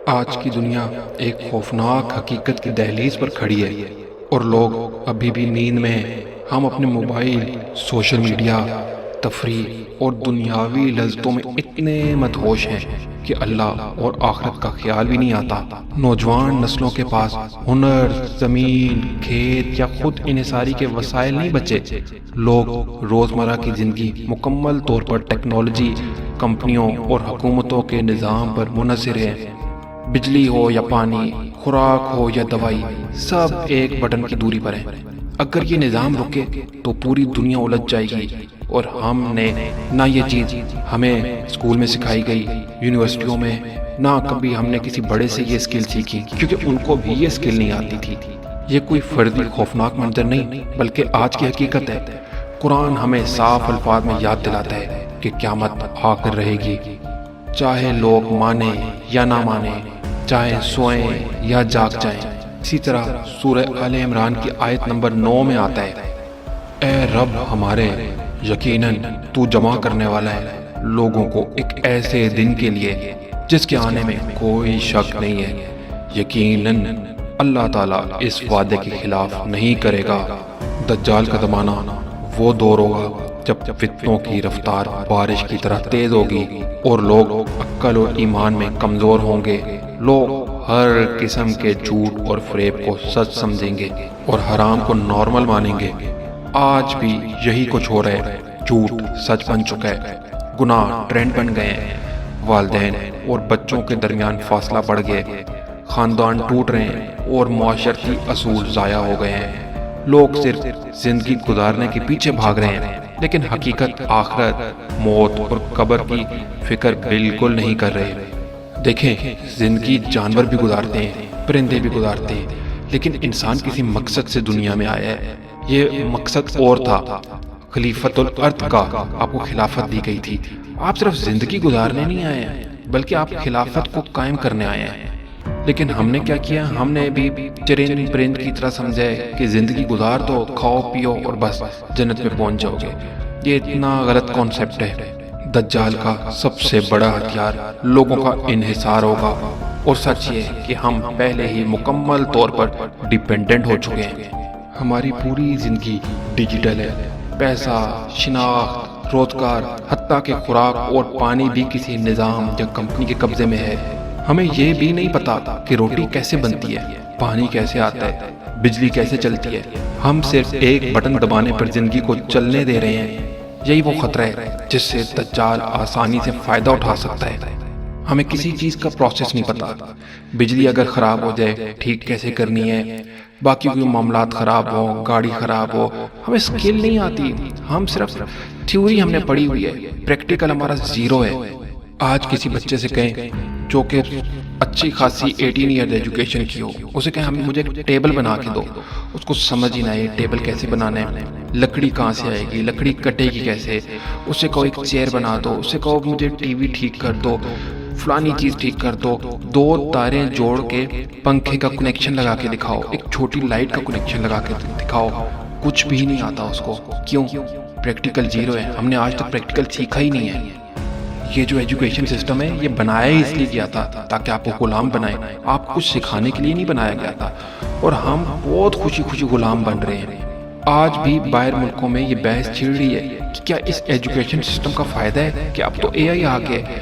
آج کی دنیا ایک خوفناک حقیقت کی دہلیز پر کھڑی ہے اور لوگ ابھی بھی نیند میں ہیں۔ ہم اپنے موبائل، سوشل میڈیا، تفریح اور دنیاوی لذتوں میں اتنے مدہوش ہیں کہ اللہ اور آخرت کا خیال بھی نہیں آتا۔ نوجوان نسلوں کے پاس ہنر، زمین، کھیت یا خود انحصاری کے وسائل نہیں بچے۔ لوگ روزمرہ کی زندگی مکمل طور پر ٹیکنالوجی، کمپنیوں اور حکومتوں کے نظام پر منحصر ہے۔ بجلی ہو یا پانی، خوراک ہو یا دوائی، سب ایک بٹن کی دوری پر ہے۔ اگر یہ نظام رکے تو پوری دنیا الجھ جائے گی، اور ہم نے نہ یہ چیز ہمیں اسکول میں سکھائی گئی، یونیورسٹیوں میں، نہ کبھی ہم نے کسی بڑے سے یہ اسکل سیکھی، کیونکہ ان کو بھی یہ اسکل نہیں آتی تھی۔ یہ کوئی فردی خوفناک منظر نہیں بلکہ آج کی حقیقت ہے۔ قرآن ہمیں صاف الفاظ میں یاد دلاتا ہے کہ قیامت آ کر رہے گی، چاہے لوگ مانیں یا نہ مانیں، چاہے سوئیں یا جاگ جائیں۔ اسی طرح سورہ آل عمران کی آیت نمبر 9 میں آتا ہے، اے رب ہمارے، یقیناً تو جمع کرنے والا ہے لوگوں کو ایک ایسے دن کے لیے جس کے آنے میں کوئی شک نہیں ہے۔ یقیناً اللہ تعالیٰ اس وعدے کے خلاف نہیں کرے گا۔ دجال کا زمانہ وہ دور ہوگا جب فتنوں کی رفتار بارش کی طرح تیز ہوگی اور لوگ عقل اور ایمان میں کمزور ہوں گے۔ لوگ ہر قسم کے جھوٹ اور فریب کو سچ سمجھیں گے اور حرام کو نارمل مانیں گے۔ آج بھی یہی کچھ ہو رہا ہے۔ جھوٹ سچ بن چکا ہے، گناہ ٹرینڈ بن گئے ہیں، والدین اور بچوں کے درمیان فاصلہ بڑھ گئے، خاندان ٹوٹ رہے ہیں اور معاشرتی اصول ضائع ہو گئے ہیں۔ لوگ صرف زندگی گزارنے کے پیچھے بھاگ رہے ہیں، لیکن حقیقت، آخرت، موت اور قبر کی فکر بالکل نہیں کر رہے۔ دیکھیں، زندگی جانور بھی گزارتے ہیں، پرندے بھی گزارتے ہیں، لیکن انسان کسی مقصد سے دنیا میں آیا ہے۔ یہ مقصد اور تھا، خلیفۃ الارض کا آپ کو خلافت دی گئی تھی۔ آپ صرف زندگی گزارنے نہیں آئے ہیں بلکہ آپ خلافت کو قائم کرنے آئے ہیں۔ لیکن ہم نے کیا کیا؟ ہم نے بھی چرند پرند کی طرح سمجھا ہے کہ زندگی گزار دو، کھاؤ پیو اور بس جنت میں پہنچ جاؤ گے۔ یہ اتنا غلط کانسیپٹ ہے۔ دجال کا سب سے بڑا ہتھیار لوگوں کا انحصار ہوگا، اور سچ یہ ہے کہ ہم پہلے ہی مکمل طور پر ڈیپینڈنٹ ہو چکے ہیں۔ ہماری پوری زندگی ڈیجیٹل ہے۔ پیسہ، شناخت، روزگار، حتیٰ کہ خوراک اور پانی بھی کسی نظام یا کمپنی کے قبضے میں ہے۔ ہمیں یہ بھی نہیں پتا کہ روٹی کیسے بنتی ہے، پانی کیسے آتا ہے، بجلی کیسے چلتی ہے۔ ہم صرف ایک بٹن دبانے پر زندگی کو چلنے دے رہے ہیں۔ یہی وہ خطرہ ہے جس سے دجال آسانی سے فائدہ اٹھا سکتا ہے۔ ہمیں کسی چیز کا پروسیس نہیں پتا۔ بجلی اگر خراب ہو جائے ٹھیک کیسے کرنی ہے، باقی کوئی معاملات خراب ہو، گاڑی خراب ہو، ہمیں اسکل نہیں آتی۔ ہم صرف تھیوری ہم نے پڑھی ہوئی ہے، پریکٹیکل ہمارا زیرو ہے۔ آج کسی بچے سے کہیں جو کہ اچھی خاصی 18 ایئر ایجوکیشن کی ہو، اسے کہیں ہمیں مجھے ٹیبل بنا کے دو، اس کو سمجھ ہی نہ آئے ٹیبل کیسے بنانا ہے، لکڑی کہاں سے آئے گی، لکڑی کٹے گی کیسے، اسے کہو ایک چیئر بنا دو، اسے کہو مجھے ٹی وی ٹھیک کر دو، فلانی چیز ٹھیک کر دو، دو تاریں جوڑ کے پنکھے کا کنیکشن لگا کے دکھاؤ، ایک چھوٹی لائٹ کا کنیکشن لگا کے دکھاؤ، کچھ بھی نہیں آتا اس کو۔ کیوں؟ پریکٹیکل زیرو ہے۔ ہم نے آج تک پریکٹیکل سیکھا ہی نہیں ہے۔ یہ جو ایجوکیشن سسٹم ہے یہ بنایا ہی اس لیے گیا تھا تاکہ آپ کو غلام بنائیں، آپ کچھ سکھانے کے لیے نہیں بنایا گیا تھا، اور ہم بہت خوشی خوشی غلام بن رہے ہیں۔ آج بھی باہر ملکوں میں یہ بحث چھڑ رہی ہے کہ کیا اس ایجوکیشن سسٹم کا فائدہ ہے کہ اب تو اے آئی آ گیا ہے۔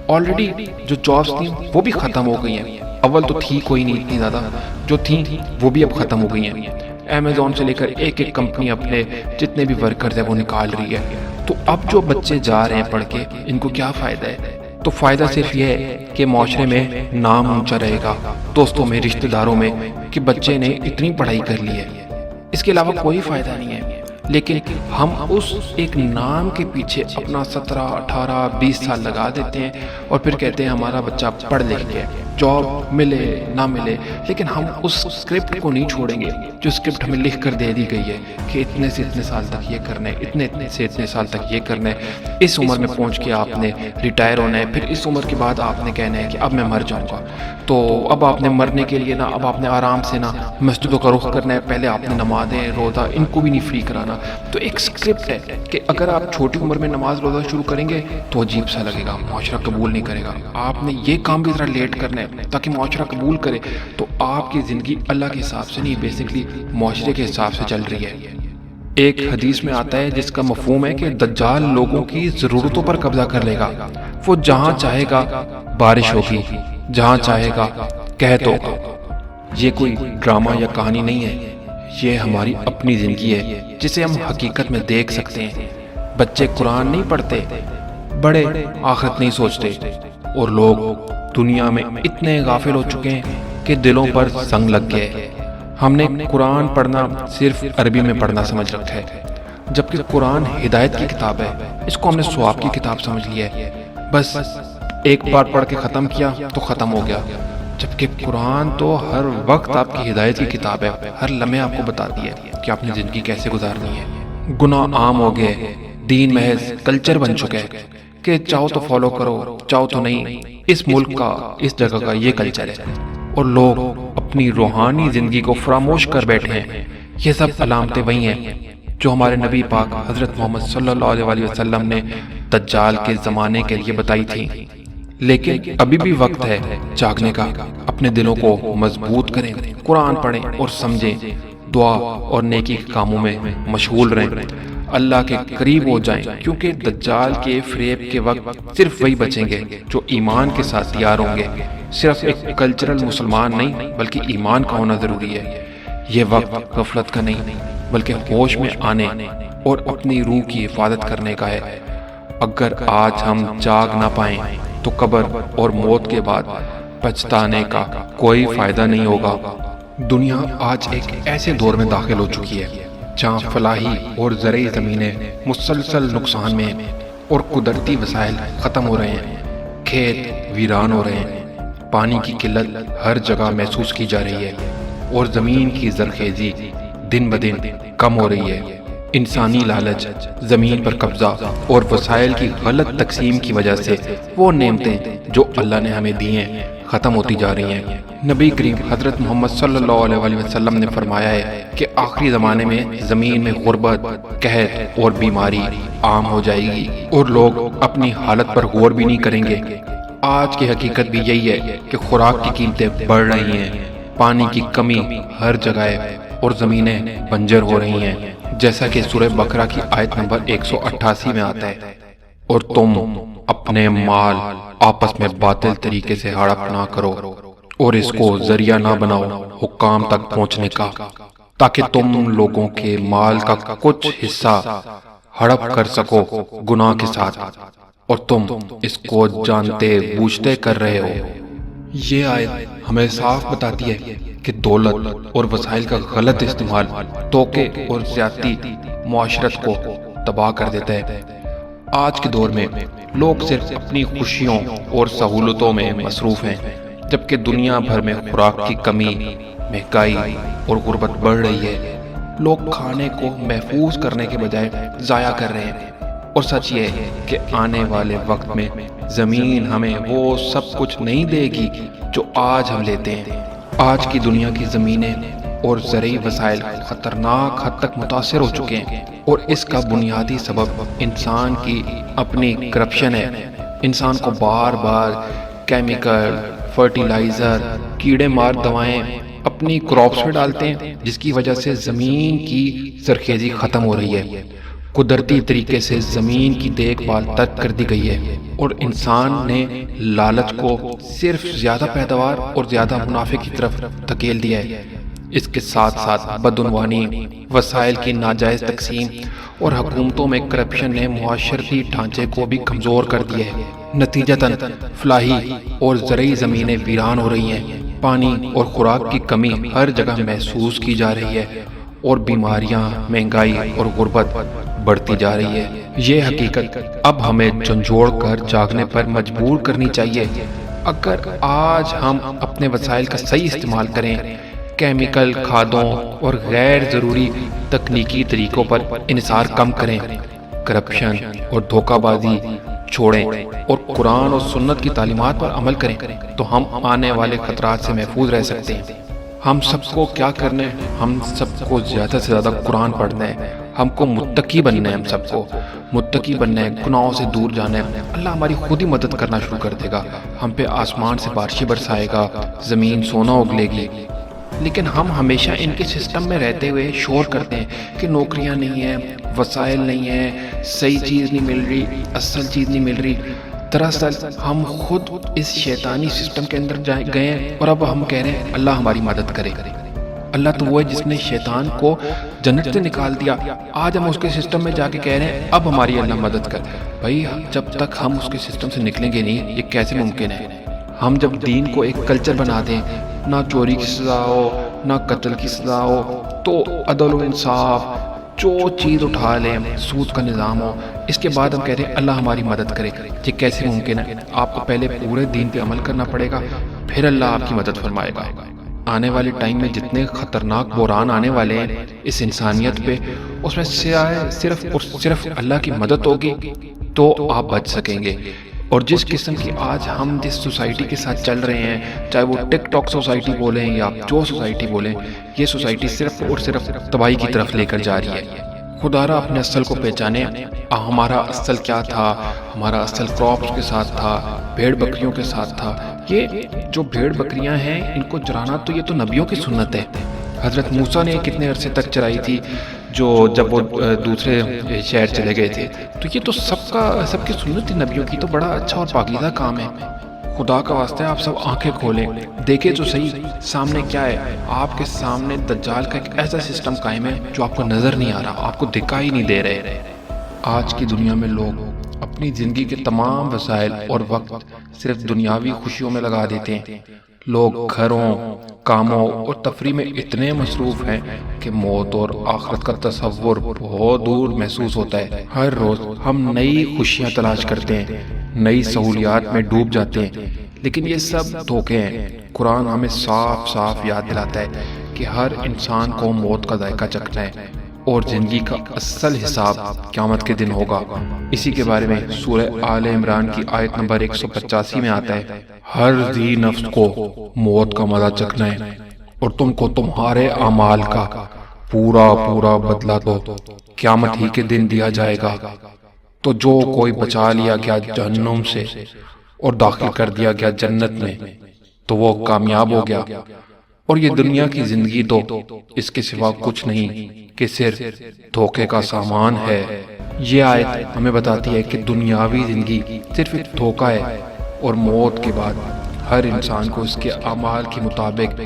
آلریڈی جو جابس تھیں وہ بھی ختم ہو گئی ہیں۔ اول تو تھی کوئی نہیں اتنی زیادہ، جو تھیں وہ بھی اب ختم ہو گئی ہیں۔ امیزون سے لے کر ایک ایک کمپنی اپنے جتنے بھی ورکرز ہیں وہ نکال رہی ہے۔ تو اب جو بچے جا رہے ہیں پڑھ کے، ان کو کیا فائدہ ہے؟ تو فائدہ صرف یہ ہے کہ معاشرے میں نام اونچا رہے گا، دوستوں میں، رشتہ داروں میں، کہ بچے نے اتنی پڑھائی کر لی ہے۔ اس کے علاوہ کوئی فائدہ نہیں ہے۔ لیکن ہم اس ایک نام کے پیچھے اپنا 17، 18، 20 سال لگا دیتے ہیں اور پھر کہتے ہیں ہمارا بچہ پڑھ لکھ گیا، جاب ملے نہ ملے، لیکن ہم اس اسکرپٹ کو نہیں چھوڑیں گے جو اسکرپٹ ہمیں لکھ کر دے دی گئی ہے کہ اتنے سے اتنے سال تک یہ کرنا ہے، اتنے سے اتنے سال تک یہ کرنا ہے، اس عمر میں پہنچ کے آپ نے ریٹائر ہونا ہے، پھر اس عمر کے بعد آپ نے کہنا ہے کہ اب میں مر جاؤں گا۔ تو اب آپ نے مرنے کے لیے اب آپ نے آرام سے مسجدوں کا رخ کرنا ہے، پہلے آپ نے نمازیں، روزہ، ان کو بھی نہیں فری کرانا۔ تو ایک اسکرپٹ ہے کہ اگر آپ چھوٹی عمر میں نماز روزہ شروع کریں گے تو عجیب سا لگے گا، معاشرہ قبول نہیں کرے گا۔ آپ نے یہ کام بھی ذرا لیٹ کرنا ہے، تاکہ معاشرہ قبول کرے، تو آپ کی زندگی اللہ کے حساب سے نہیں، بیسکلی معاشرے کے حساب سے چل رہی ہے۔ ایک حدیث میں آتا ہے جس کا مفہوم ہے کہ دجال لوگوں کی ضرورتوں پر قبضہ کر لے گا، وہ جہاں چاہے گا بارش ہوگی، جہاں چاہے گا قحط ہوگا۔ یہ کوئی ڈرامہ یا کہانی نہیں ہے، یہ ہماری اپنی زندگی ہے جسے ہم حقیقت میں دیکھ سکتے ہیں۔ بچے قرآن نہیں پڑھتے، بڑے آخرت نہیں سوچتے، اور لوگ دنیا میں اتنے غافل ہو چکے ہیں کہ دلوں پر زنگ لگ گئے۔ ہم نے قرآن پڑھنا صرف عربی میں پڑھنا سمجھ رکھا ہے، جبکہ قرآن ہدایت کی کتاب ہے، اس کو ہم نے ثواب کی کتاب سمجھ لیا ہے۔ بس ایک بار پڑھ کے ختم کیا تو ختم ہو گیا، جبکہ قرآن تو ہر وقت آپ کی ہدایت کی کتاب ہے، ہر لمحے آپ کو بتاتی ہے کہ آپ نے زندگی کیسے گزارنی ہے۔ گناہ عام ہو گئے، دین محض کلچر بن چکا ہے کہ چاہو تو فالو کرو، چاہو تو نہیں۔ اس ملک کا، اس جگہ کا یہ کلچر ہے، اور لوگ اپنی روحانی زندگی کو فراموش کر بیٹھے ہیں۔ یہ سب علامتیں وہی ہیں جو ہمارے نبی پاک حضرت محمد صلی اللہ علیہ وسلم نے دجال کے زمانے کے لیے بتائی تھیں۔ لیکن ابھی بھی وقت ہے جاگنے کا، اپنے دلوں کو مضبوط کریں، قرآن پڑھیں اور سمجھیں، دعا اور نیکی کے کاموں میں مشغول رہیں، اللہ کے قریب ہو جائیں، کیونکہ دجال کے فریب کے وقت صرف وہی بچیں گے جو ایمان کے ساتھ تیار ہوں گے۔ صرف ایک کلچرل مسلمان نہیں بلکہ ایمان کا ہونا ضروری ہے۔ یہ وقت غفلت کا نہیں بلکہ ہوش میں آنے اور اپنی روح کی حفاظت کرنے کا ہے۔ اگر آج ہم جاگ نہ پائیں تو قبر اور موت کے بعد پچھتانے کا کوئی فائدہ نہیں ہوگا۔ دنیا آج ایک ایسے دور میں داخل ہو چکی ہے جہاں فلاحی اور زرعی زمینیں مسلسل نقصان میں ہیں اور قدرتی وسائل ختم ہو رہے ہیں، کھیت ویران ہو رہے ہیں، پانی کی قلت ہر جگہ محسوس کی جا رہی ہے، اور زمین کی زرخیزی دن بدن کم ہو رہی ہے۔ انسانی لالچ، زمین پر قبضہ اور وسائل کی غلط تقسیم کی وجہ سے وہ نعمتیں جو اللہ نے ہمیں دی ہیں ختم ہوتی جا رہی ہیں۔ نبی کریم حضرت محمد صلی اللہ علیہ وسلم نے فرمایا ہے کہ آخری زمانے میں زمین میں غربت، قحط اور بیماری عام ہو جائے گی، اور لوگ اپنی حالت پر غور بھی نہیں کریں گے۔ آج کی حقیقت بھی یہی ہے کہ خوراک کی قیمتیں بڑھ رہی ہیں، پانی کی کمی ہر جگہ ہے، اور زمینیں بنجر ہو رہی ہیں، جیسا کہ سورہ بقرہ کی آیت نمبر 188 میں آتا ہے، اور تم اپنے مال آپس میں باطل طریقے سے ہڑپ نہ کرو اور اس کو ذریعہ نہ بناؤ حکام تک پہنچنے کا، تاکہ تم لوگوں کے مال کا کچھ حصہ ہڑپ کر سکو گناہ کے ساتھ، اور تم اس کو جانتے بوجھتے کر رہے ہو۔ یہ آیت ہمیں صاف بتاتی ہے کہ دولت اور وسائل کا غلط استعمال، دھوکے اور زیادتی معاشرت کو تباہ کر دیتا ہے۔ آج کے دور میں لوگ صرف اپنی خوشیوں اور سہولتوں میں مصروف ہیں، جبکہ دنیا بھر میں خوراک کی کمی، مہنگائی اور غربت بڑھ رہی ہے۔ لوگ کھانے کو محفوظ کرنے کے بجائے ضائع کر رہے ہیں، اور سچ یہ ہے کہ آنے والے وقت میں زمین ہمیں وہ سب کچھ نہیں دے گی جو آج ہم لیتے ہیں۔ آج کی دنیا کی زمینیں اور زرعی وسائل خطرناک حد تک متاثر ہو چکے ہیں، اور اس کا بنیادی سبب انسان کی اپنی کرپشن ہے۔ انسان کو بار بار کیمیکل، فرٹیلائزر، کیڑے مار دوائیں اپنی کراپس میں ڈالتے ہیں، جس کی وجہ سے زمین کی زرخیزی ختم ہو رہی ہے، قدرتی طریقے سے زمین کی دیکھ بھال ترک کر دی گئی ہے، اور انسان نے لالچ کو صرف زیادہ پیداوار اور زیادہ منافع کی طرف دھکیل دیا ہے۔ اس کے ساتھ ساتھ بدعنوانی، وسائل کی ناجائز تقسیم اور حکومتوں میں کرپشن نے معاشرتی ڈھانچے کو بھی کمزور کر دیا ہے۔ نتیجتاً فلاحی اور زرعی زمینیں ویران ہو رہی ہیں، پانی اور خوراک کی کمی ہر جگہ محسوس کی جا رہی ہے، اور بیماریاں، مہنگائی اور غربت بڑھتی جا رہی ہے۔ یہ حقیقت اب ہمیں جھنجھوڑ کر جاگنے پر مجبور کرنی چاہیے۔ اگر آج ہم اپنے وسائل کا صحیح استعمال کریں، کیمیکل کھادوں اور غیر ضروری تکنیکی طریقوں پر انحصار کم کریں، کرپشن اور دھوکہ بازی چھوڑیں، اور قرآن اور سنت کی تعلیمات پر عمل کریں، تو ہم آنے والے خطرات سے محفوظ رہ سکتے ہیں۔ ہم سب کو کیا کرنا ہے؟ ہم سب کو زیادہ سے زیادہ قرآن پڑھنا ہے، ہم کو متقی بننا ہے، ہم سب کو متقی بننا ہے، گناہوں سے دور جانا ہے۔ اللہ ہماری خود ہی مدد کرنا شروع کر دے گا، ہم پہ آسمان سے بارشیں برسائے گا، زمین سونا اگلے گی۔ لیکن ہم ہمیشہ ان کے سسٹم میں رہتے ہوئے شور کرتے ہیں کہ نوکریاں نہیں ہیں، وسائل نہیں ہیں، صحیح چیز نہیں مل رہی، اصل چیز نہیں مل رہی۔ دراصل ہم خود اس شیطانی سسٹم کے اندر گئے ہیں، اور اب ہم کہہ رہے ہیں اللہ ہماری مدد کرے۔ اللہ تو وہ ہے جس نے شیطان کو جنت سے نکال دیا، آج ہم اس کے سسٹم میں جا کے کہہ رہے ہیں اب ہماری اللہ مدد کر۔ بھائی جب تک ہم اس کے سسٹم سے نکلیں گے نہیں، یہ کیسے ممکن ہے؟ ہم جب دین کو ایک کلچر بنا دیں، نہ چوری کی سزا ہو، نہ قتل کی سزا ہو، تو عدل و انصاف جو چیز اٹھا لیں، سود کا نظام ہو، اس کے بعد ہم کہتے ہیں اللہ ہماری مدد کرے۔ یہ کیسے ممکن ہے؟ آپ کو پہلے پورے دین پہ عمل کرنا پڑے گا، پھر اللہ آپ کی مدد فرمائے گا۔ آنے والے ٹائم میں جتنے خطرناک بحران آنے والے ہیں اس انسانیت پہ، اس میں صرف اور صرف اللہ کی مدد ہوگی تو آپ بچ سکیں گے۔ اور جس قسم کی آج ہم جس سوسائٹی کے ساتھ چل رہے ہیں، چاہے وہ ٹک ٹاک سوسائٹی بولیں یا جو سوسائٹی بولیں، یہ سوسائٹی صرف اور صرف تباہی کی طرف لے کر جا رہی ہے۔ خدا را اپنے اصل کو پہچانے، ہمارا اصل کیا تھا؟ ہمارا اصل کراپس کے ساتھ تھا، بھیڑ بکریوں کے ساتھ تھا۔ یہ جو بھیڑ بکریاں ہیں ان کو چرانا تو یہ تو نبیوں کی سنت ہے۔ حضرت موسیٰ نے کتنے عرصے تک چرائی تھی، جب وہ دوسرے شہر چلے گئے تھے، تو یہ تو سب کی سنت تھی نبیوں کی، تو بڑا اچھا اور پاکیزہ کام ہے۔ خدا کا واسطہ ہے آپ سب آنکھیں کھولیں، دیکھیں تو صحیح سامنے کیا ہے۔ آپ کے سامنے دجال کا ایک ایسا سسٹم قائم ہے جو آپ کو نظر نہیں آ رہا، آپ کو دکھائی نہیں دے رہے۔ آج کی دنیا میں لوگ اپنی زندگی کے تمام وسائل اور وقت صرف دنیاوی خوشیوں میں لگا دیتے ہیں۔ لوگ گھروں، کاموں اور تفریح میں اتنے مصروف ہیں کہ موت اور آخرت کا تصور بہت دور محسوس ہوتا ہے۔ ہر روز ہم نئی خوشیاں تلاش کرتے ہیں، نئی سہولیات میں ڈوب جاتے ہیں، لیکن یہ سب دھوکے ہیں۔ قرآن ہمیں صاف صاف یاد دلاتا ہے کہ ہر انسان کو موت کا ذائقہ چکھنا ہے، اور زندگی کا اصل حساب قیامت کے دن ہوگا۔ اسی کے بارے میں سورہ آل عمران کی آیت نمبر 185 میں آتا ہے، ہر ذی نفس کو موت کا مزہ چکھنا ہے، اور تم کو تمہارے اعمال کا پورا بدلہ تو قیامت ہی کے دن دیا جائے گا۔ تو جو کوئی بچا لیا گیا جہنم سے اور داخل کر دیا گیا جنت میں تو وہ کامیاب ہو گیا، اور یہ دنیا کی زندگی تو اس کے سوا کچھ نہیں کہ صرف دھوکے کا سامان ہے۔ یہ آیت ہمیں بتاتی ہے کہ دنیاوی زندگی صرف ایک دھوکہ ہے، اور موت کے بعد ہر انسان کو اس کے اعمال کے مطابق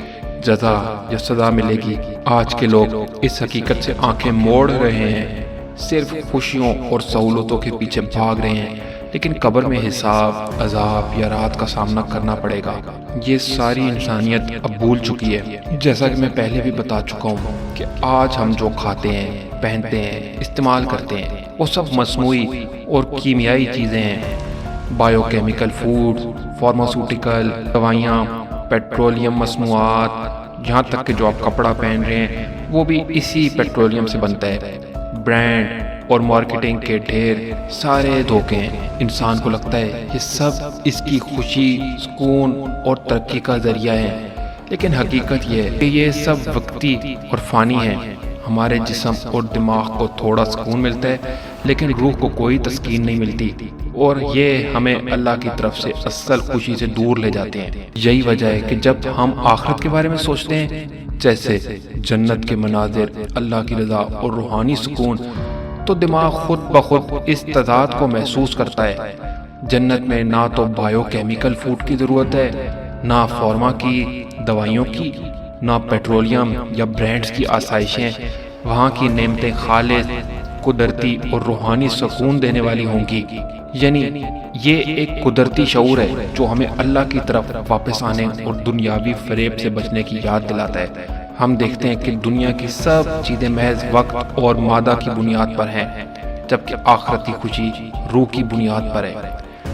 جزا یا سزا ملے گی۔ آج کے لوگ اس حقیقت سے آنکھیں موڑ رہے ہیں، صرف خوشیوں اور سہولتوں کے پیچھے بھاگ رہے ہیں، لیکن قبر میں حساب، عذاب یا رات کا سامنا کرنا پڑے گا۔ یہ ساری انسانیت اب بھول چکی ہے۔ جیسا کہ میں پہلے بھی بتا چکا ہوں کہ آج ہم جو کھاتے ہیں، پہنتے ہیں، استعمال کرتے ہیں، وہ سب مصنوعی اور کیمیائی چیزیں ہیں۔ بایو کیمیکل فوڈ، فارماسوٹیکل دوائیاں، پیٹرولیم مصنوعات، یہاں تک کہ جو آپ کپڑا پہن رہے ہیں وہ بھی اسی پیٹرولیم سے بنتا ہے۔ برانڈ اور مارکیٹنگ کے ڈھیر سارے دھوکے ہیں۔ انسان کو لگتا ہے یہ سب اس کی خوشی، سکون اور ترقی کا ذریعہ ہے، لیکن حقیقت یہ ہے کہ یہ سب وقتی اور فانی ہیں۔ ہمارے جسم اور دماغ کو تھوڑا سکون ملتا ہے، لیکن روح کو کوئی تسکین نہیں ملتی، اور یہ ہمیں اللہ کی طرف سے اصل خوشی سے دور لے جاتے ہیں۔ یہی وجہ ہے کہ جب ہم آخرت کے بارے میں سوچتے ہیں، جیسے جنت کے مناظر، اللہ کی رضا اور روحانی سکون، تو دماغ خود بخود اس تضاد کو محسوس کرتا ہے۔ جنت میں نہ تو بایو کیمیکل فوڈ کی ضرورت ہے، نہ فارما کی دوائیوں کی، نہ پیٹرولیم یا برانڈز کی آسائشیں۔ وہاں کی نعمتیں خالص، قدرتی اور روحانی سکون دینے والی ہوں گی۔ یعنی یہ ایک قدرتی شعور ہے جو ہمیں اللہ کی طرف واپس آنے اور دنیاوی فریب سے بچنے کی یاد دلاتا ہے۔ ہم دیکھتے ہیں کہ دنیا کی سب چیزیں محض وقت اور مادہ کی بنیاد پر ہیں، جبکہ آخرتی خوشی روح کی بنیاد پر ہے،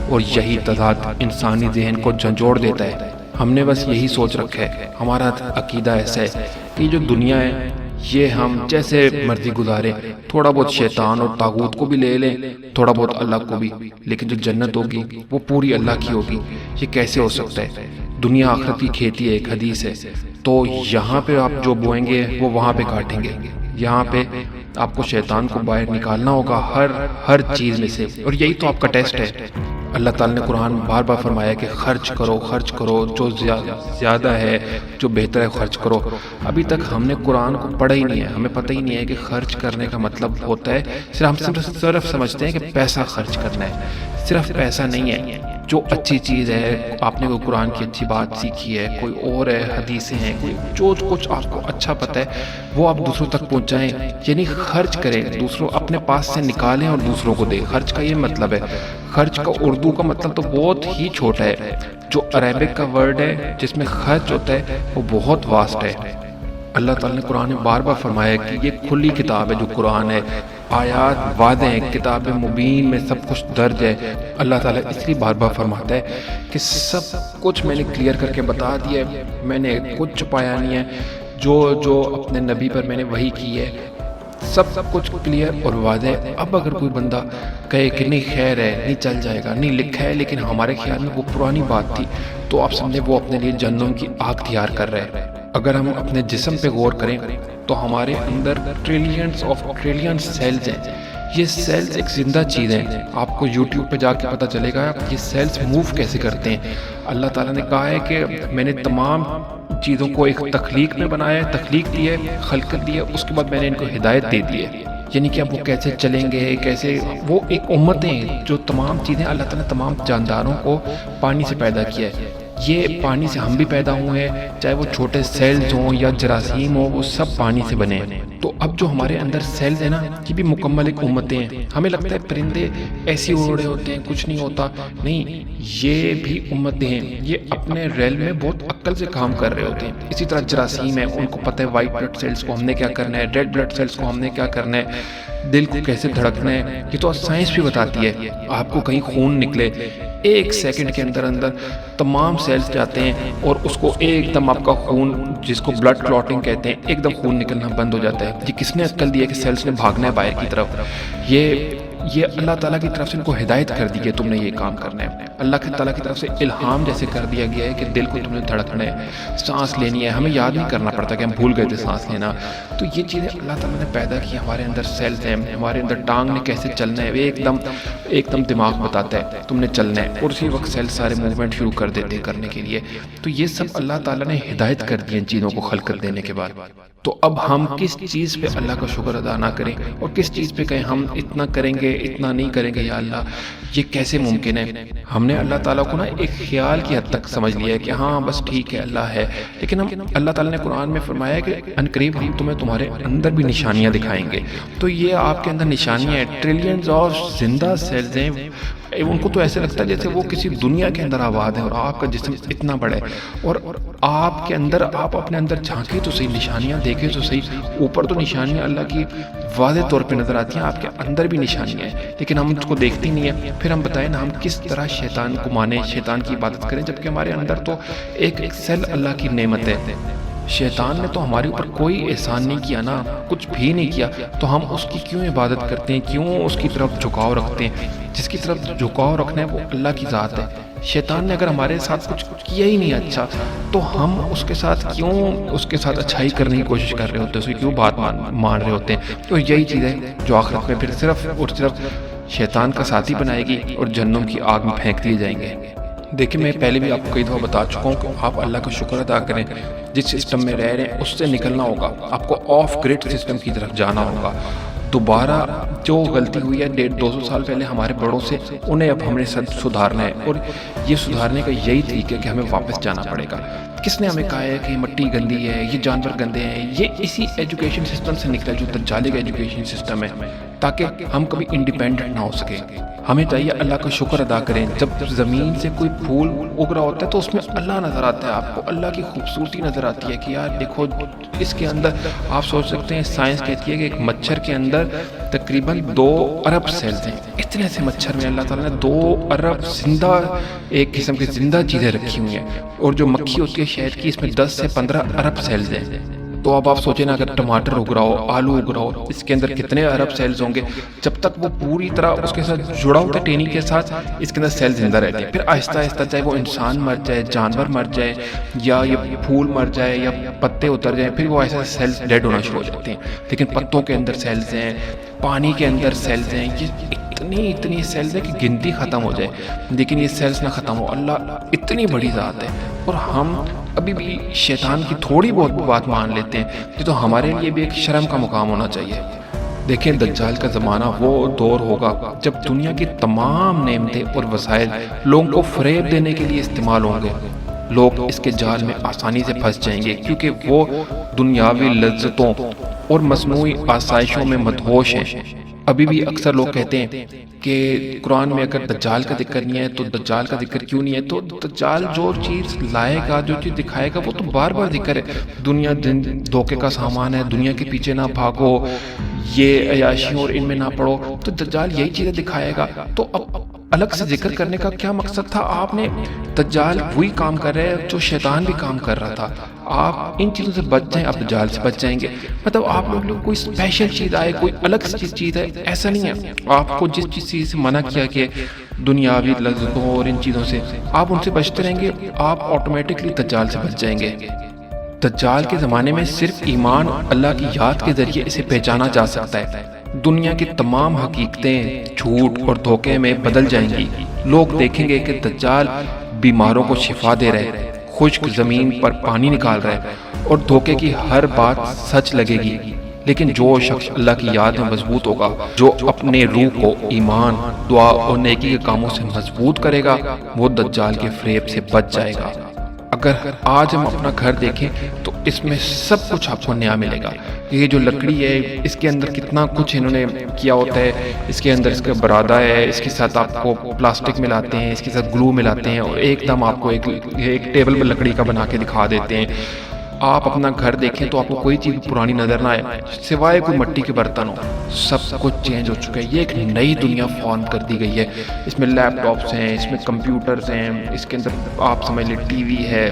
اور یہی تضاد انسانی ذہن کو جھنجھوڑ دیتا ہے۔ ہم نے بس یہی سوچ رکھا ہے، ہمارا عقیدہ ایسا ہے کہ جو دنیا ہے یہ ہم جیسے مرضی گزاریں، تھوڑا بہت شیطان اور طاغوت کو بھی لے لیں، تھوڑا بہت اللہ کو بھی، لیکن جو جنت ہوگی وہ پوری اللہ کی ہوگی۔ یہ کیسے ہو سکتا ہے؟ دنیا آخرت کی کھیتی ہے، ایک حدیث ہے، تو یہاں پہ آپ جو بوئیں گے وہ وہاں پہ کاٹیں گے، یہاں پہ آپ کو شیطان کو باہر نکالنا ہوگا ہر چیز میں سے، اور یہی تو آپ کا ٹیسٹ ہے۔ اللہ تعالیٰ نے قرآن بار بار فرمایا کہ خرچ کرو، جو زیادہ ہے، جو بہتر ہے خرچ کرو۔ ابھی تک ہم نے قرآن کو پڑھا ہی نہیں ہے، ہمیں پتہ ہی نہیں ہے کہ خرچ کرنے کا مطلب ہوتا ہے ہم صرف سمجھتے ہیں کہ پیسہ خرچ کرنا ہے۔ صرف پیسہ نہیں ہے، جو اچھی چیز ہے، آپ نے کوئی قرآن کی اچھی بات سیکھی ہے، کوئی اور ہے، حدیثیں ہیں، کوئی جو کچھ آپ کو اچھا پتہ ہے وہ آپ دوسروں تک پہنچائیں، یعنی خرچ کریں، دوسروں اپنے پاس سے نکالیں اور دوسروں کو دیں۔ خرچ کا یہ مطلب ہے۔ خرچ کا اردو کا مطلب تو بہت ہی چھوٹا ہے، جو عربک کا ورڈ ہے جس میں خرچ ہوتا ہے وہ بہت واسٹ ہے۔ اللہ تعالیٰ نے قرآن میں بار بار فرمایا کہ یہ کھلی کتاب ہے جو قرآن ہے، آیات واضح ہیں، کتاب مبین میں سب کچھ درج ہے۔ اللہ تعالیٰ اس لیے بار بار فرماتا ہے کہ سب کچھ میں نے کلیئر کر کے بتا دیا ہے، میں نے کچھ چھپایا نہیں ہے، جو اپنے نبی پر میں نے وحی کی ہے، سب کچھ کلیئر اور واضح ہے۔ اب اگر کوئی بندہ کہے کہ نہیں خیر ہے، نہیں چل جائے گا، نہیں لکھا ہے لیکن ہمارے خیال میں وہ پرانی بات تھی، تو آپ سمجھیں وہ اپنے لیے جہنم کی آگ تیار کر رہے ہیں۔ اگر ہم اپنے جسم پہ غور کریں تو ہمارے اندر ٹریلین سیلز ہیں۔ یہ سیلز ایک زندہ چیز ہیں۔ آپ کو یوٹیوب پہ جا کے پتہ چلے گا یہ سیلز موو کیسے کرتے ہیں۔ اللہ تعالیٰ نے کہا ہے کہ میں نے تمام چیزوں کو ایک تخلیق میں بنایا ہے، تخلیق دی ہے، خلقت دی ہے، اس کے بعد میں نے ان کو ہدایت دے دی ہے، یعنی کہ اب وہ کیسے چلیں گے، کیسے وہ ایک امت ہیں جو تمام چیزیں اللہ تعالیٰ نے تمام جانداروں کو پانی سے پیدا کیا ہے۔ یہ پانی سے ہم بھی پیدا ہوئے ہیں، چاہے وہ چھوٹے سیلز ہوں یا جراثیم ہوں، وہ سب پانی سے بنے ہیں۔ تو اب جو ہمارے اندر سیلز ہیں نا، یہ بھی مکمل ایک امتیں ہیں۔ ہمیں لگتا ہے پرندے ایسے اڑے ہوتے ہیں، کچھ نہیں ہوتا، نہیں، یہ بھی امتیں ہیں، یہ اپنے ریل میں بہت عقل سے کام کر رہے ہوتے ہیں۔ اسی طرح جراثیم ہیں، ان کو پتہ ہے وائٹ بلڈ سیلز کو ہم نے کیا کرنا ہے، ریڈ بلڈ سیلز کو ہم نے کیا کرنا ہے، دل کو کیسے دھڑکنا ہے، یہ تو سائنس بھی بتاتی ہے۔ آپ کو کہیں خون نکلے، ایک سیکنڈ کے اندر تمام سیلز جاتے ہیں اور اس کو ایک دم آپ کا خون، جس کو بلڈ کلوٹنگ کہتے ہیں، ایک دم خون نکلنا بند ہو جاتا ہے۔ یہ کس نے عقل دی ہے کہ سیلز نے بھاگنا ہے باہر کی طرف؟ یہ اللہ تعالیٰ کی طرف سے ان کو ہدایت کر دی کہ تم نے یہ کام کرنا ہے۔ اللہ تعالیٰ کی طرف سے الہام جیسے کر دیا گیا ہے کہ دل کو تم نے دھڑکنا ہے، سانس لینی ہے۔ ہمیں یاد نہیں کرنا پڑتا کہ ہم بھول گئے تھے سانس لینا۔ تو یہ چیزیں اللہ تعالیٰ نے پیدا کی، ہمارے اندر سیلز ہیں، ہمارے اندر ٹانگ نے کیسے چلنا ہے، ایک دم دماغ بتاتا ہے تم نے چلنا ہے، اور اسی وقت سیلز سارے موومنٹ شروع کر دیتے ہیں کرنے کے لیے۔ تو یہ سب اللہ تعالیٰ نے ہدایت کر دی ان چیزوں کو خلقت دینے کے بعد۔ تو اب ہم کس چیز پہ اللہ کا شکر ادا نہ کریں اور کس چیز پہ کہیں ہم اتنا کریں گے، اتنا نہیں کریں گے، یا اللہ یہ کیسے ممکن ہے؟ ہم نے اللہ تعالیٰ کو نا ایک خیال کی حد تک سمجھ لیا ہے کہ ہاں بس ٹھیک ہے اللہ ہے، لیکن اللہ تعالیٰ نے قرآن میں فرمایا ہے کہ ان قریب ہم تمہیں تمہارے اندر بھی نشانیاں دکھائیں گے۔ تو یہ آپ کے اندر نشانیاں ہیں، ٹریلینز آف زندہ سیلز ہیں، ان کو تو ایسے لگتا ہے جیسے وہ کسی دنیا کے اندر آباد ہے، اور آپ کا جسم اتنا بڑا ہے، اور آپ کے اندر، آپ اپنے اندر جھانکیں تو صحیح، نشانیاں دیکھیں تو صحیح۔ اوپر تو نشانیاں اللہ کی واضح طور پہ نظر آتی ہیں، آپ کے اندر بھی نشانیاں ہیں، لیکن ہم اس کو دیکھتے نہیں ہیں۔ پھر ہم بتائیں نا ہم کس طرح شیطان کو مانیں، شیطان کی عبادت کریں، جبکہ ہمارے اندر تو ایک سیل اللہ کی نعمت ہے۔ شیطان نے تو ہمارے اوپر کوئی احسان نہیں کیا نا، کچھ بھی نہیں کیا، تو ہم اس کی کیوں عبادت کرتے ہیں، کیوں اس کی طرف جھکاؤ رکھتے ہیں؟ جس کی طرف جھکاؤ رکھنا ہے وہ اللہ کی ذات ہے۔ شیطان نے اگر ہمارے ساتھ کچھ کیا ہی نہیں اچھا، تو ہم اس کے ساتھ کیوں اس کے ساتھ اچھائی کرنے کی کوشش کر رہے ہوتے ہیں، اس کی کیوں بات مان رہے ہوتے ہیں؟ تو یہی چیز ہے جو آخرت میں پھر صرف اور صرف شیطان کا ساتھی بنائے گی اور جہنم کی آگ میں پھینک دیے جائیں گے۔ دیکھیں میں پہلے بھی آپ کو کئی دفعہ بتا چکا ہوں کہ آپ اللہ کا شکر ادا کریں، جس سسٹم میں رہ رہے ہیں اس سے نکلنا ہوگا، آپ کو آف گریڈ سسٹم کی طرف جانا ہوگا۔ دوبارہ جو غلطی ہوئی ہے 150-200 سال پہلے ہمارے بڑوں سے، انہیں اب ہم نے سدھارنا ہے، اور یہ سدھارنے کا یہی طریقہ ہے کہ ہمیں واپس جانا پڑے گا۔ کس نے ہمیں کہا ہے کہ یہ مٹی گندی ہے، یہ جانور گندے ہیں؟ یہ اسی ایجوکیشن سسٹم سے نکلا جو دجالی کا ایجوکیشن سسٹم ہے، تاکہ ہم کبھی انڈیپینڈنٹ نہ ہو سکے۔ ہمیں چاہیے اللہ کا شکر ادا کریں۔ جب زمین سے کوئی پھول اگ رہا ہوتا ہے تو اس میں اللہ نظر آتا ہے، آپ کو اللہ کی خوبصورتی نظر آتی ہے کہ یار دیکھو اس کے اندر، آپ سوچ سکتے ہیں سائنس کہتی ہے کہ ایک مچھر کے اندر تقریباً 2 ارب سیلز ہیں۔ اتنے سے مچھر میں اللہ تعالیٰ نے 2 ارب زندہ، ایک قسم کی زندہ چیزیں رکھی ہوئی ہیں، اور جو مکھی ہوتی ہے شہد کی، اس میں 10 سے 15 ارب سیلز ہیں۔ تو اب آپ سوچیں نا، اگر ٹماٹر اگ رہا ہو، آلو اگ رہا ہو، اس کے اندر کتنے ارب سیلز ہوں گے. جب تک وہ پوری طرح اس کے ساتھ جڑا ہوتا ہے ٹینی کے ساتھ، اس کے اندر سیل زندہ رہتے ہیں. پھر آہستہ آہستہ چاہے وہ انسان مر جائے، جانور مر جائے، یا یہ پھول مر جائے، یا پتے اتر جائیں، پھر وہ ایسا سیلز ڈیڈ ہونا شروع ہو جاتے ہیں. لیکن پتوں کے اندر سیلز ہیں، پانی کے اندر سیلز ہیں، یہ اتنی سیلز ہے کہ گنتی ختم ہو جائے. لیکن یہ سیلز نہ ختم ہو. اللہ اتنی بڑی ذات ہے، اور ہم ابھی بھی شیطان کی تھوڑی بہت بات مان لیتے ہیں. یہ تو ہمارے لیے بھی ایک شرم کا مقام ہونا چاہیے. دیکھیں، دجال کا زمانہ وہ دور ہوگا جب دنیا کی تمام نعمتیں اور وسائل لوگوں کو فریب دینے کے لیے استعمال ہوں گے. لوگ اس کے جال میں آسانی سے پھنس جائیں گے، کیونکہ وہ دنیاوی لذتوں اور مصنوعی آسائشوں میں مدہوش ہیں. ابھی بھی اکثر لوگ کہتے ہیں کہ قرآن میں اگر دجال کا ذکر نہیں ہے تو دجال کا ذکر کیوں نہیں ہے؟ تو دجال جو چیز لائے گا، جو چیز دکھائے گا، وہ تو بار بار ذکر ہے. دنیا دھوکے کا سامان ہے، دنیا کے پیچھے نہ بھاگو، یہ عیاشیوں اور ان میں نہ پڑو. تو دجال یہی چیزیں دکھائے گا. تو اب الگ سے ذکر کرنے کا کیا مقصد تھا؟ آپ نے دجال وہی کام کر رہے ہیں جو شیطان بھی کام کر رہا تھا. آپ ان چیزوں سے بچ جائیں، آپ دجال سے بچ جائیں گے. مطلب آپ لوگ کوئی اسپیشل چیز آئے، کوئی الگ چیز ہے، ایسا نہیں ہے. آپ کو جس چیز سے منع کیا کہ دنیاوی لذتوں اور ان چیزوں سے، آپ ان سے بچتے رہیں گے، آپ آٹومیٹکلی دجال سے بچ جائیں گے. دجال کے زمانے میں صرف ایمان اور اللہ کی یاد کے ذریعے اسے پہچانا جا سکتا ہے. دنیا کی تمام حقیقتیں جھوٹ اور دھوکے میں بدل جائیں گی. لوگ دیکھیں گے کہ دجال بیماروں کو شفا دے رہے ہیں، خشک زمین پر پانی نکال رہے ہیں، اور دھوکے کی ہر بات سچ لگے گی. لیکن جو شخص اللہ کی یاد میں مضبوط ہوگا، جو اپنے روح کو ایمان، دعا اور نیکی کے کاموں سے مضبوط کرے گا، وہ دجال کے فریب سے بچ جائے گا. اگر آج ہم اپنا گھر دیکھیں تو اس میں سب کچھ آپ کو نیا ملے گا. یہ جو لکڑی ہے، اس کے اندر کتنا کچھ انہوں نے کیا ہوتا ہے. اس کے اندر اس کا برادہ ہے، اس کے ساتھ آپ کو پلاسٹک ملاتے ہیں، اس کے ساتھ گلو ملاتے ہیں، اور ایک دم آپ کو ایک ٹیبل پر لکڑی کا بنا کے دکھا دیتے ہیں. آپ اپنا گھر دیکھیں تو آپ کو کوئی چیز پرانی نظر نہ آئے، سوائے کوئی مٹی کے برتن ہو. سب کچھ چینج ہو چکا ہے. یہ ایک نئی دنیا فارم کر دی گئی ہے. اس میں لیپ ٹاپس ہیں، اس میں کمپیوٹرز ہیں، اس کے اندر آپ سمجھ لیں ٹی وی ہے.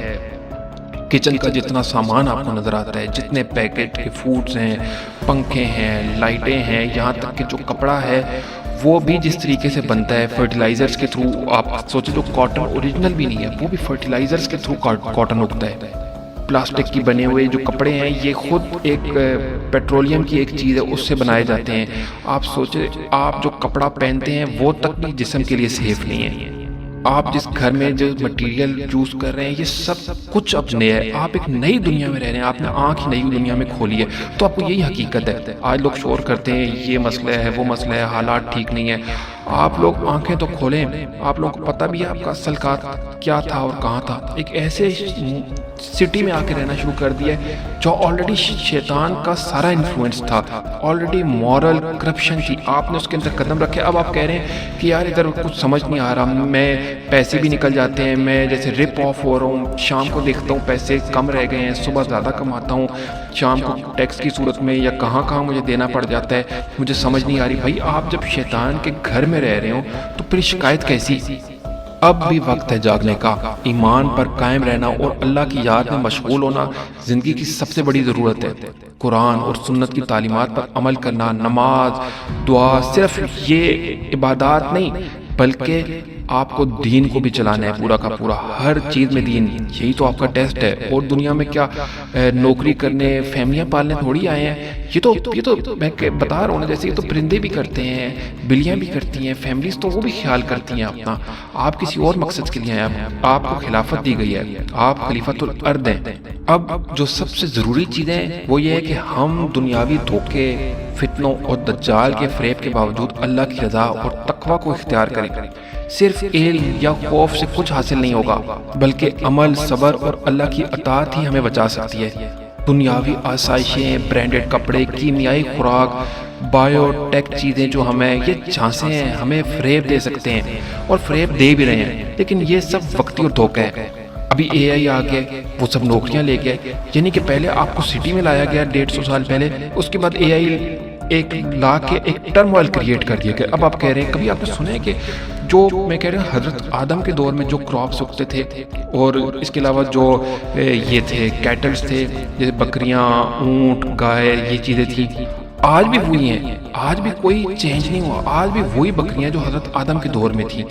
کچن کا جتنا سامان آپ کو نظر آتا ہے، جتنے پیکٹ کے فوڈز ہیں، پنکھے ہیں، لائٹیں ہیں، یہاں تک کہ جو کپڑا ہے وہ بھی جس طریقے سے بنتا ہے فرٹیلائزرز کے تھرو. آپ سوچیں جو کاٹن اوریجنل بھی نہیں ہے، وہ بھی فرٹیلائزرز کے تھرو کاٹن اگتا ہے. پلاسٹک کی بنے ہوئے جو کپڑے ہیں، یہ خود ایک پیٹرولیم کی ایک چیز ہے، اس سے بنائے جاتے ہیں. آپ سوچیں آپ جو کپڑا پہنتے ہیں وہ تک بھی جسم کے لیے سیف نہیں ہے. آپ جس گھر میں جو مٹیریل یوز کر رہے ہیں، یہ سب کچھ اب نیا ہے. آپ ایک نئی دنیا میں رہ رہے ہیں، آپ نے آنکھ نئی دنیا میں کھولی ہے. تو آپ کو یہی حقیقت ہے. آج لوگ شور کرتے ہیں یہ مسئلہ ہے، وہ مسئلہ ہے، حالات ٹھیک نہیں ہے. آپ لوگ آنکھیں تو کھولیں. آپ لوگوں کو پتہ بھی ہے آپ کا اصل کیا تھا اور کہاں تھا. ایک ایسے سٹی میں آ کے رہنا شروع کر دیا ہے جو آلریڈی شیطان کا سارا انفلوئنس تھا، آلریڈی مورل کرپشن تھی. آپ نے اس کے اندر قدم رکھے. اب آپ کہہ رہے ہیں کہ یار ادھر کچھ سمجھ نہیں آ رہا، میں پیسے بھی نکل جاتے ہیں، میں جیسے رپ آف ہو رہا ہوں. شام کو دیکھتا ہوں پیسے کم رہ گئے ہیں، صبح زیادہ کماتا ہوں، شام کو ٹیکس کی صورت میں یا کہاں مجھے دینا پڑ جاتا ہے، مجھے سمجھ نہیں آ رہی. بھائی آپ جب شیطان کے گھر میں رہ رہے ہو تو پھر شکایت کیسی؟ اب بھی وقت ہے جاگنے کا. ایمان پر قائم رہنا اور اللہ کی یاد میں مشغول ہونا زندگی کی سب سے بڑی ضرورت ہے. قرآن اور سنت کی تعلیمات پر عمل کرنا، نماز، دعا، صرف یہ عبادات نہیں بلکہ آپ کو دین کو بھی چلانا ہے پورا کا پورا. ہر چیز میں دین، یہی تو آپ کا ٹیسٹ ہے. اور دنیا میں کیا نوکری کرنے، فیملیاں پالنے تھوڑی آئے ہیں. یہ تو میں بتا رہا ہوں نا، جیسے یہ تو پرندے بھی کرتے ہیں، بلیاں بھی کرتی ہیں، فیملیز تو وہ بھی خیال کرتی ہیں اپنا. آپ کسی اور مقصد کے لیے ہیں. آپ کو خلافت دی گئی ہے، آپ خلیفۃ الارض ہیں. اب جو سب سے ضروری چیزیں ہیں وہ یہ ہے کہ ہم دنیاوی دھوکے، فتنوں اور دجال کے فریب کے باوجود اللہ کی رضا اور تقوی کو اختیار کریں. صرف علم یا خوف سے کچھ حاصل نہیں ہوگا، بلکہ عمل، صبر اور اللہ کی اطاعت ہی ہمیں بچا سکتی ہے. دنیاوی آسائشیں، برانڈڈ کپڑے، کیمیائی خوراک، بایو ٹیک چیزیں جو ہمیں یہ جھانسے ہیں، ہمیں فریب دے سکتے ہیں اور فریب دے بھی رہے ہیں. لیکن یہ سب وقتی اور دھوکہ ہے. ابھی اے آئی آ گیا، وہ سب نوکریاں لے گیا. یعنی کہ پہلے آپ کو سٹی میں لایا گیا 150 سال پہلے، اس کے بعد اے آئی ایک لا کے ایک ٹرموائل کریٹ کر دیا گیا. اب آپ کہہ رہے ہیں، کبھی آپ نے سنا ہے کہ جو میں کہہ رہا ہوں حضرت آدم کے دور میں جو کراپس اگتے تھے اور اس کے علاوہ جو یہ تھے کیٹلز تھے جیسے بکریاں اونٹ گائے یہ چیزیں تھیں آج بھی وہی ہیں, آج بھی کوئی چینج نہیں ہوا, آج بھی وہی بکریاں جو حضرت آدم کے دور میں تھیں.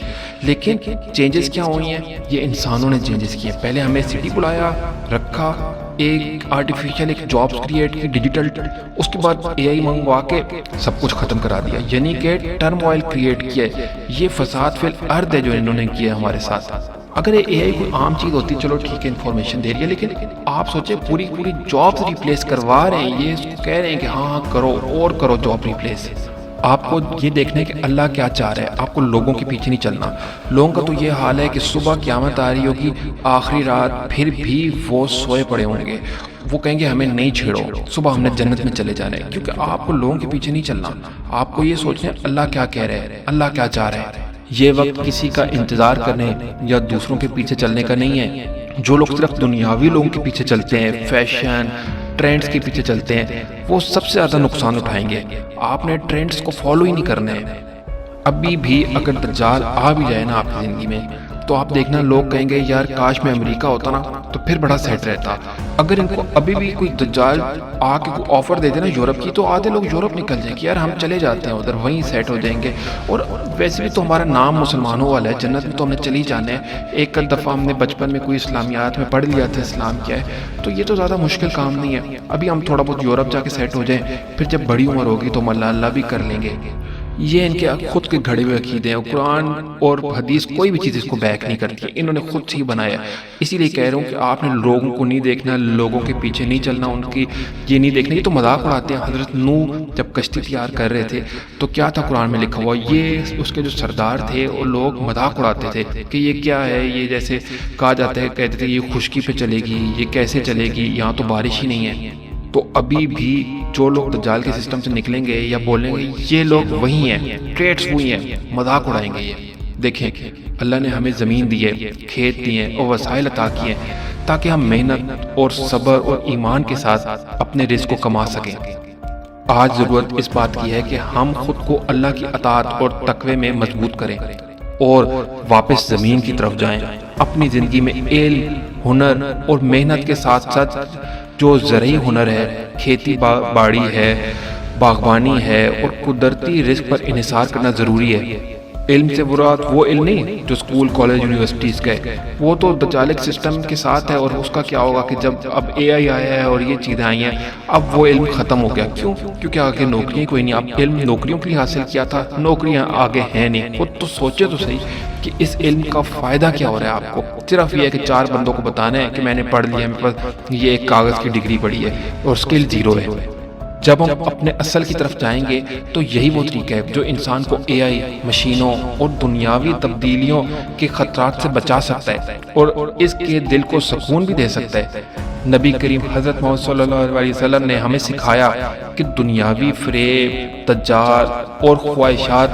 لیکن چینجز کیا ہوئی ہیں, یہ انسانوں نے چینجز کیے. پہلے ہمیں سٹی بلایا رکھا, ایک آرٹیفیشل ایک جابس کریٹ کی ڈیجیٹل, اس کے بعد اے آئی منگوا کے سب کچھ ختم کرا دیا, یعنی کہ ٹرموائل کریٹ کیا. یہ فساد فی الارض ہے جو انہوں نے کیا ہمارے ساتھ. اگر اے آئی کوئی عام چیز ہوتی چلو ٹھیک ہے انفارمیشن دے رہی ہے, لیکن آپ سوچیں پوری جابس ریپلیس کروا رہے ہیں. یہ کہہ رہے ہیں کہ ہاں کرو اور کرو جاب ریپلیس. آپ کو یہ دیکھنا ہے کہ اللہ کیا چاہ رہا ہے, آپ کو لوگوں کے پیچھے نہیں چلنا. لوگوں کا تو یہ حال ہے کہ صبح قیامت آ رہی ہوگی آخری رات, پھر بھی وہ سوئے پڑے ہوں گے. وہ کہیں گے ہمیں نہیں چھیڑو, صبح ہم نے جنت میں چلے جانا ہے. کیونکہ آپ کو لوگوں کے پیچھے نہیں چلنا, آپ کو یہ سوچنا ہے اللہ کیا کہہ رہے ہیں, اللہ کیا چاہ رہے ہیں. یہ وقت کسی کا انتظار کرنے یا دوسروں کے پیچھے چلنے کا نہیں ہے. جو لوگ صرف دنیاوی لوگوں کے پیچھے چلتے ہیں, فیشن ٹرینڈز کے پیچھے چلتے ہیں, وہ سب سے زیادہ نقصان اٹھائیں گے. آپ نے ٹرینڈز کو فالو ہی نہیں کرنا ہے. ابھی بھی اگر دجال آ بھی جائے نا آپ کی زندگی میں تو آپ دیکھنا لوگ کہیں گے یار کاش میں امریکہ ہوتا نا تو پھر بڑا سیٹ رہتا. اگر ان کو ابھی بھی کوئی دجال آ کے کوئی آفر دے دے نا یورپ کی, تو آدھے لوگ یورپ نکل جائیں گے, یار ہم چلے جاتے ہیں ادھر, وہیں سیٹ ہو جائیں گے. اور ویسے بھی تو ہمارا نام مسلمانوں والا ہے, جنت میں تو ہم نے چلی جانا ہے. ایک دفعہ ہم نے بچپن میں کوئی اسلامیات میں پڑھ لیا تھا اسلام کیا ہے, تو یہ تو زیادہ مشکل کام نہیں ہے. ابھی ہم تھوڑا بہت یورپ جا کے سیٹ ہو جائیں, پھر جب بڑی عمر ہوگی تو ہم اللہ بھی کر لیں گے. یہ ان کے خود کے گھڑے ہوئے عقیدے ہیں. قرآن اور حدیث کوئی بھی چیز اس کو بیک نہیں کرتی, انہوں نے خود سے ہی بنایا. اسی لیے کہہ رہا ہوں کہ آپ نے لوگوں کو نہیں دیکھنا, لوگوں کے پیچھے نہیں چلنا, ان کی یہ نہیں دیکھنا. یہ تو مذاق اڑاتے ہیں. حضرت نوح جب کشتی تیار کر رہے تھے تو کیا تھا قرآن میں لکھا ہوا, یہ اس کے جو سردار تھے وہ لوگ مذاق اڑاتے تھے کہ یہ کیا ہے, یہ جیسے کہا جاتا ہے کہتے تھے یہ خشکی پہ چلے گی, یہ کیسے چلے گی, یہاں تو بارش ہی نہیں ہے. تو ابھی بھی جو لوگ دجال کے سسٹم سے نکلیں گے یا بولیں گے یہ لوگ وہی ہیں, ٹریڈس وہی ہیں, مذاق اڑائیں گے. یہ دیکھیں اللہ نے ہمیں زمین دی ہے, کھیت دیے ہیں اور وسائل عطا کیے ہیں تاکہ ہم محنت اور صبر اور ایمان کے ساتھ اپنے رزق کو کما سکیں. آج ضرورت اس بات کی ہے کہ ہم خود کو اللہ کی اطاعت اور تقوی میں مضبوط کریں اور واپس زمین کی طرف جائیں. اپنی زندگی میں علم, ہنر اور محنت کے ساتھ ساتھ جو زرعی ہنر ہے, کھیتی باڑی ہے, باغبانی ہے اور قدرتی رزق پر انحصار کرنا ضروری ہے. علم سے مراد وہ علم نہیں جو اسکول کالج یونیورسٹیز کا ہے, وہ تو دجالک سسٹم کے ساتھ ہے. اور اس کا کیا ہوگا کہ جب اب اے آئی آیا ہے اور یہ چیزیں آئی ہیں, اب وہ علم ختم ہو گیا. کیوں؟ کیونکہ آگے نوکریاں کوئی نہیں. اب علم نوکریوں کے لیے حاصل کیا تھا, نوکریاں آگے ہیں نہیں. خود تو سوچے تو صحیح کہ اس علم کا فائدہ کیا ہو رہا ہے آپ کو. صرف یہ ہے کہ 4 بندوں کو بتانا ہے کہ میں نے پڑھ لیا, میرے پاس یہ ایک کاغذ کی ڈگری پڑھی ہے اور اسکل زیرو ہے. جب ہم اپنے اصل کی طرف جائیں گے تو یہی وہ طریقہ ہے جو انسان کو اے آئی, مشینوں اور دنیاوی تبدیلیوں کے خطرات سے بچا سکتا ہے اور اس کے دل کو سکون بھی دے سکتا ہے. نبی کریم حضرت محمد صلی اللہ علیہ وسلم نے ہمیں سکھایا کہ دنیاوی فریب, دجال اور خواہشات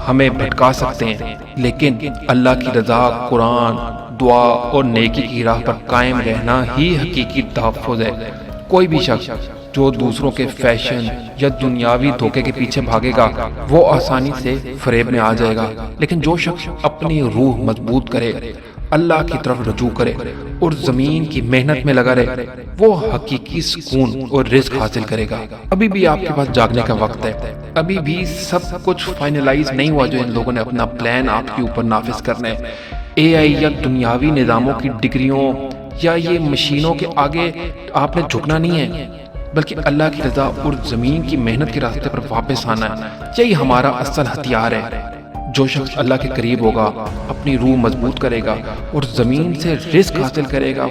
ہمیں بھٹکا سکتے ہیں, لیکن اللہ کی رضا, قرآن, دعا اور نیکی کی راہ پر قائم رہنا ہی حقیقی تحفظ ہے. کوئی بھی شخص جو دوسروں کے فیشن یا دنیاوی دھوکے کے پیچھے بھاگے گا وہ آسانی سے فریب میں آ جائے گا. لیکن جو شخص اپنی روح مضبوط کرے, اللہ کی طرف رجوع کرے اور زمین کی محنت میں لگا رہے, وہ حقیقی سکون اور رزق حاصل کرے گا. ابھی بھی آپ کے پاس جاگنے کا وقت ہے. ابھی بھی سب کچھ فائنلائز نہیں ہوا جو ان لوگوں نے اپنا پلان آپ کے اوپر نافذ کرنا ہے. اے آئی یا دنیاوی نظاموں کی ڈگریوں یا یہ مشینوں کے آگے آپ نے جھکنا نہیں ہے, بلکہ اللہ کی رضا اور زمین کی محنت کے راستے پر واپس آنا ہے. یہی ہمارا اصل ہتھیار ہے. جو شخص اللہ کے قریب ہوگا, اپنی روح مضبوط کرے گا اور زمین سے رزق حاصل کرے گا,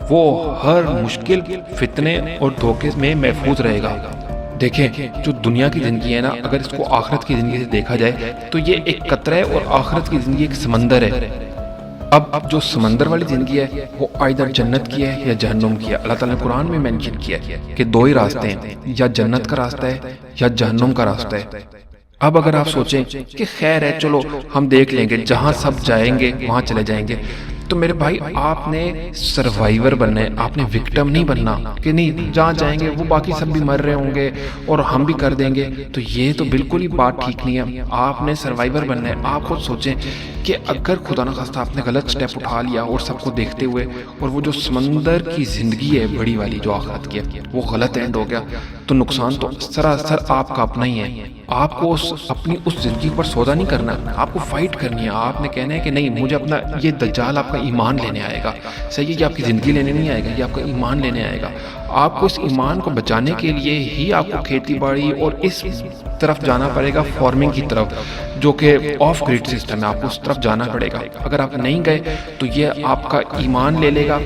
وہ ہر مشکل, فتنے اور دھوکے میں محفوظ رہے گا. دیکھیں جو دنیا کی زندگی ہے نا, اگر اس کو آخرت کی زندگی سے دیکھا جائے تو یہ ایک قطرہ ہے اور آخرت کی زندگی ایک سمندر ہے. اب جو سمندر والی زندگی ہے وہ ایدر جنت کی ہے یا جہنم کی ہے. اللہ تعالیٰ نے قرآن میں مینشن کیا ہے کہ 2 ہی راستے ہیں, یا جنت کا راستہ ہے یا جہنم کا راستہ ہے. اب اگر آپ سوچیں کہ خیر ہے چلو ہم دیکھ لیں گے, جہاں سب جائیں گے وہاں چلے جائیں گے, تو میرے بھائی آپ نے سروائیور بننا ہے، آپ نے وکٹم نہیں بننا کہ نہیں جہاں جائیں گے وہ باقی سب بھی مر رہے ہوں گے اور ہم بھی کر دیں گے، تو یہ تو بالکل ہی بات ٹھیک نہیں ہے۔ آپ نے سروائیور بننا ہے۔ آپ خود سوچیں کہ اگر خدا نخواستہ آپ نے غلط سٹیپ اٹھا لیا اور سب کو دیکھتے ہوئے، اور وہ جو سمندر کی زندگی ہے بڑی والی جو آخرت کی ہے وہ غلط اینڈ ہو گیا، تو نقصان تو سراسر آپ کا اپنا ہی ہے۔ آپ کو اپنی اس زندگی پر سودا نہیں کرنا، آپ کو فائٹ کرنی ہے۔ آپ نے کہنا ہے کہ نہیں، مجھے اپنا یہ دجال آپ کا ایمان لینے آئے گا، صحیح ہے، یہ آپ کی زندگی لینے نہیں آئے گا، یہ آپ کا ایمان لینے آئے گا۔ آپ کو اس ایمان کو بچانے کے لیے ہی آپ کو کھیتی باڑی اور اس طرف جانا پڑے گا، فارمنگ کی طرف، جو کہ آف گریڈ سسٹم ہے، آپ کو اس طرف جانا پڑے گا۔ اگر آپ نہیں گئے تو یہ آپ کا ایمان لے لے گا،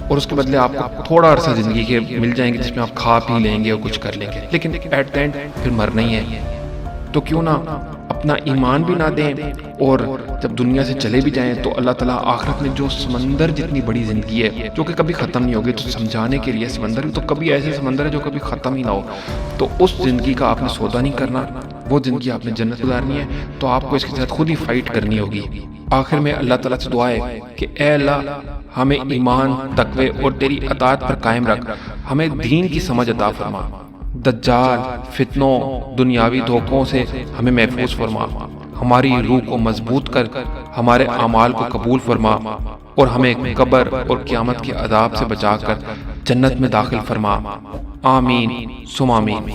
اور اس کے بدلے آپ کو تھوڑا عرصہ زندگی کے مل جائیں گے جس میں آپ کھا پی لیں گے اور کچھ کر لیں گے، لیکن ایٹ دا اینڈ پھر مرنا ہی ہے۔ تو کیوں نہ اپنا ایمان بھی نہ دیں، اور جب دنیا سے چلے بھی جائیں تو اللہ تعالیٰ آخرت میں جو سمندر جتنی بڑی زندگی ہے جو کہ کبھی ختم نہیں ہوگی، تو سمجھانے کے لیے سمندر تو کبھی ایسے سمندر ہے جو کبھی ختم ہی نہ ہو، تو اس زندگی کا آپ نے سودا نہیں کرنا، وہ زندگی آپ نے جنت گزارنی ہے، تو آپ کو اس کے ساتھ خود ہی فائٹ کرنی ہوگی۔ آخر میں اللہ تعالیٰ سے دعا ہے کہ اے اللہ، ہمیں ایمان، تقوی اور تیری اطاعت پر قائم رکھ، ہمیں دین کی سمجھ عطا فرما، دجال، فتنوں، دنیاوی دھوکوں سے ہمیں محفوظ فرما، ہماری روح کو مضبوط کر، ہمارے اعمال کو قبول فرما، اور ہمیں قبر اور قیامت کے عذاب سے بچا کر جنت میں داخل فرما۔ آمین ثم آمین۔